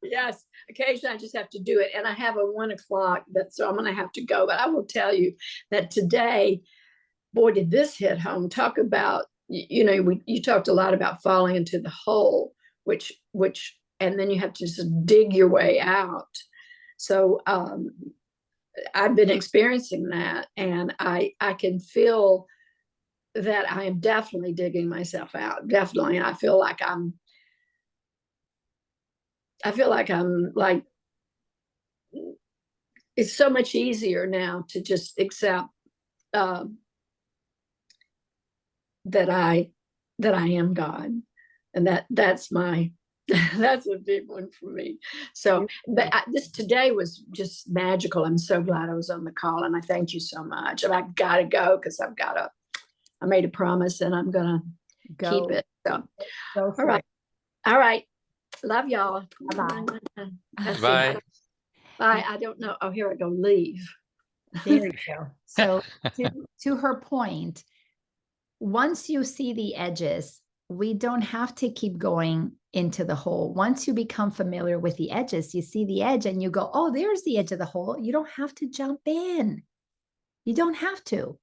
Yes, occasionally I just have to do it. And I have a 1 o'clock, so I'm going to have to go. But I will tell you that today, boy, did this hit home. Talk about, you talked a lot about falling into the hole, which, and then you have to just dig your way out. So I've been experiencing that, and I can feel that I am definitely digging myself out. Definitely. And I feel like I'm like, it's so much easier now to just accept that I am God. And that's my, that's a big one for me. So, but this today was just magical. I'm so glad I was on the call, and I thank you so much. And I've got to go because I made a promise, and I'm going to keep it. So, all right. All right. Love y'all. Bye. Bye. I don't know. Oh, here I go. Leave. There you go. So to her point, once you see the edges, we don't have to keep going into the hole. Once you become familiar with the edges, you see the edge and you go, oh, there's the edge of the hole. You don't have to jump in. You don't have to.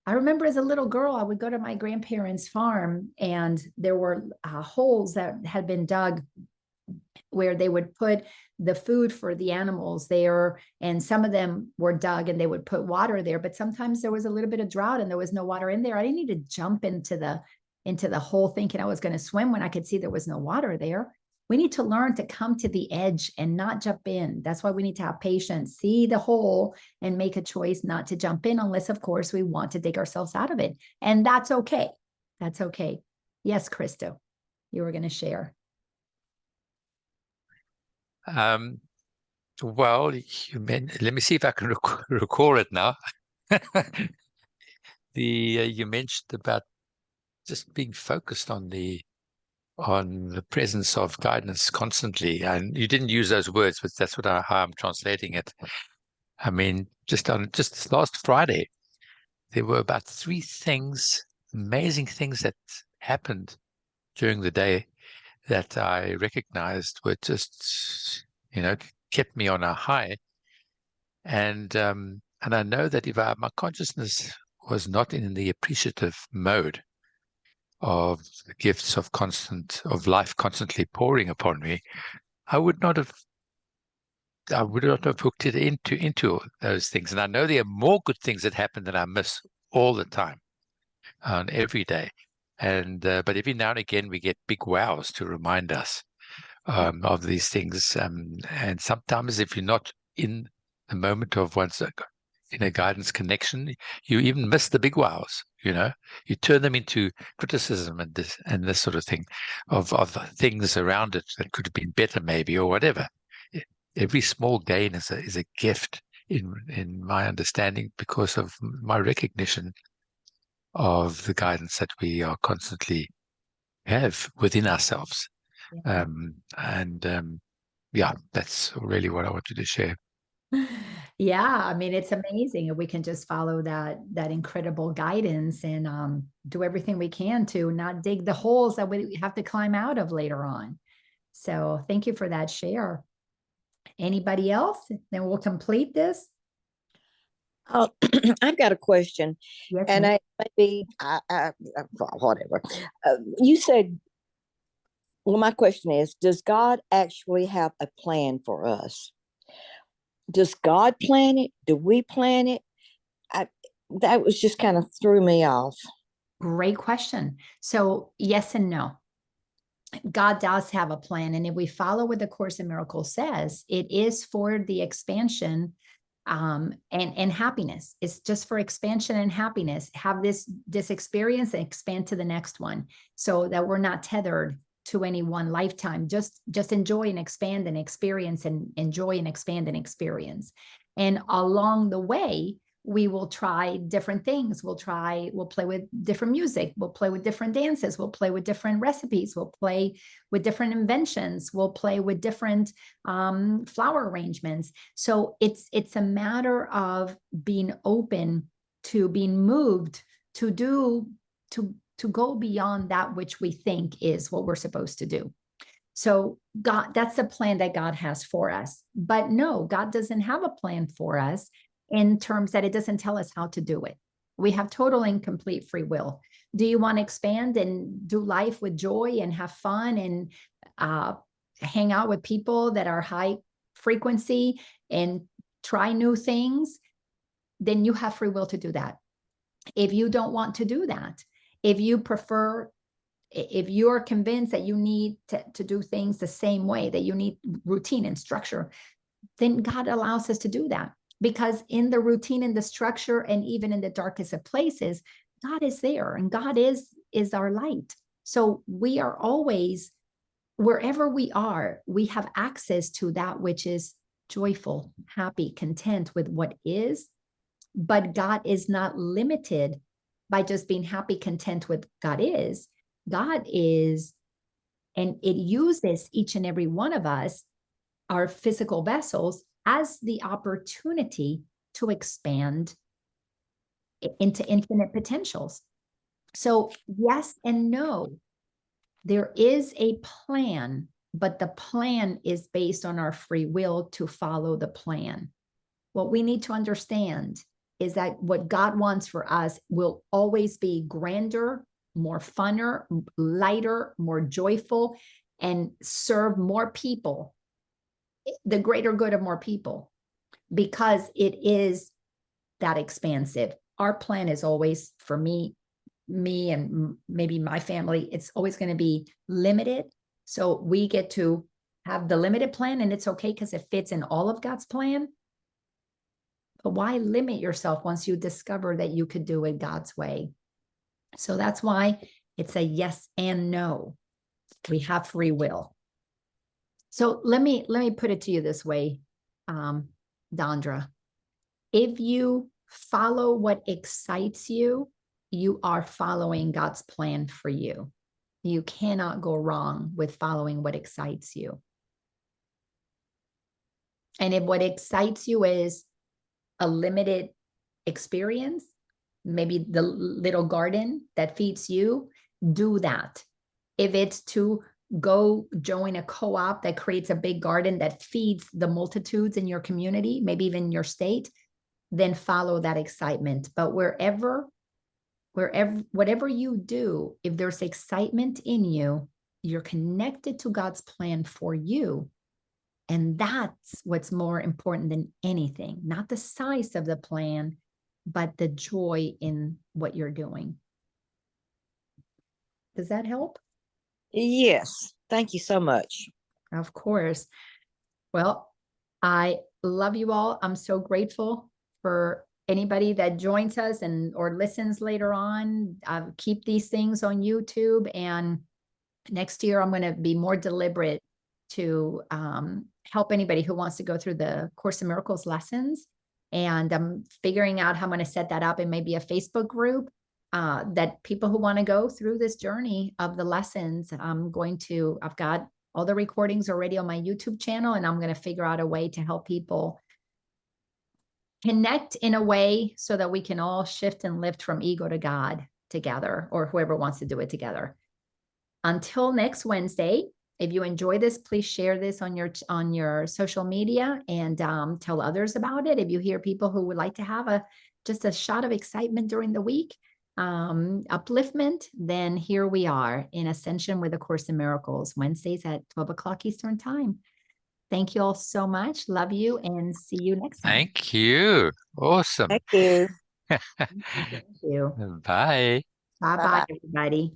I remember as a little girl, I would go to my grandparents' farm, and there were holes that had been dug where they would put the food for the animals there. And some of them were dug and they would put water there. But sometimes there was a little bit of drought and there was no water in there. I didn't need to jump into the hole thinking I was going to swim when I could see there was no water there. We need to learn to come to the edge and not jump in. That's why we need to have patience, see the hole, and make a choice not to jump in unless, of course, we want to dig ourselves out of it. And that's okay. That's okay. Yes, Christo, you were going to share. Well, let me see if I can recall it now. You mentioned about just being focused on the presence of guidance constantly, and you didn't use those words, but that's how I'm translating it. I mean, just this last Friday, there were about 3 amazing things that happened during the day that I recognized were just, kept me on a high. And I know that if my consciousness was not in the appreciative mode of the gifts of life constantly pouring upon me, I would not have hooked it into those things. And I know there are more good things that happen that I miss all the time, every day. And but every now and again we get big wows to remind us of these things. And sometimes if you're not in the moment of one's guidance connection, you even miss the big wows. You turn them into criticism and this sort of thing of things around it that could have been better maybe, or whatever. Every small gain is a gift in my understanding, because of my recognition of the guidance that we are constantly have within ourselves. Yeah. yeah, that's really what I wanted to share. Yeah, I mean, it's amazing if we can just follow that incredible guidance and do everything we can to not dig the holes that we have to climb out of later on. So thank you for that share. Anybody else? Then we'll complete this. Oh, I've got a question, Yes, and ma'am. whatever. You said, well, my question is, does God actually have a plan for us? Does God plan it? Do we plan it? I, that was just kind of threw me off. Great question. So yes and no. God does have a plan. And if we follow what the Course in Miracles says, it is for the expansion and happiness. It's just for expansion and happiness. Have this experience and expand to the next one, so that we're not tethered to any one lifetime. Just enjoy and expand and experience, and enjoy and expand and experience. And along the way, we will try different things. We'll play with different music. We'll play with different dances. We'll play with different recipes. We'll play with different inventions. We'll play with different flower arrangements. So it's a matter of being open to being moved to go beyond that which we think is what we're supposed to do. So God, that's the plan that God has for us. But no, God doesn't have a plan for us in terms that it doesn't tell us how to do it. We have total and complete free will. Do you want to expand and do life with joy and have fun and hang out with people that are high frequency and try new things? Then you have free will to do that. If you don't want to do that, if you're convinced that you need to do things the same way, that you need routine and structure, then God allows us to do that. Because in the routine and the structure, and even in the darkest of places, God is there, and God is our light. So we are always, wherever we are, we have access to that which is joyful, happy, content with what is. But God is not limited by just being happy, content with God is. God is, and it uses each and every one of us, our physical vessels, as the opportunity to expand into infinite potentials. So yes and no. There is a plan, but the plan is based on our free will to follow the plan. What we need to understand is that what God wants for us will always be grander, more funner, lighter, more joyful, and serve more people, the greater good of more people, because it is that expansive. Our plan is always, for me and maybe my family, it's always going to be limited. So we get to have the limited plan, and it's okay because it fits in all of God's plan. But why limit yourself once you discover that you could do it God's way? So that's why it's a yes and no. We have free will. So let me put it to you this way, Dondra. If you follow what excites you, you are following God's plan for you. You cannot go wrong with following what excites you. And if what excites you is a limited experience, maybe the little garden that feeds you, do that. If it's to go join a co-op that creates a big garden that feeds the multitudes in your community, maybe even your state, then follow that excitement. But whatever you do, if there's excitement in you, you're connected to God's plan for you. And that's what's more important than anything, not the size of the plan, but the joy in what you're doing. Does that help? Yes. Thank you so much. Of course. Well, I love you all. I'm so grateful for anybody that joins us or listens later on. Keep these things on YouTube. And next year, I'm going to be more deliberate to help anybody who wants to go through the Course in Miracles lessons. And I'm figuring out how I'm going to set that up in maybe a Facebook group that people who want to go through this journey of the lessons, I've got All the recordings are already on my YouTube channel, and I'm going to figure out a way to help people connect in a way so that we can all shift and lift from ego to God together, or whoever wants to do it together. Until next Wednesday, if you enjoy this, please share this on your social media and tell others about it. If you hear people who would like to have just a shot of excitement during the week, upliftment, then here we are in Ascension with A Course in Miracles, Wednesdays at 12 o'clock Eastern Time. Thank you all so much. Love you, and see you next time. Thank you. Awesome. Thank you. Thank you. Bye. Bye-bye, Bye-bye. everybody.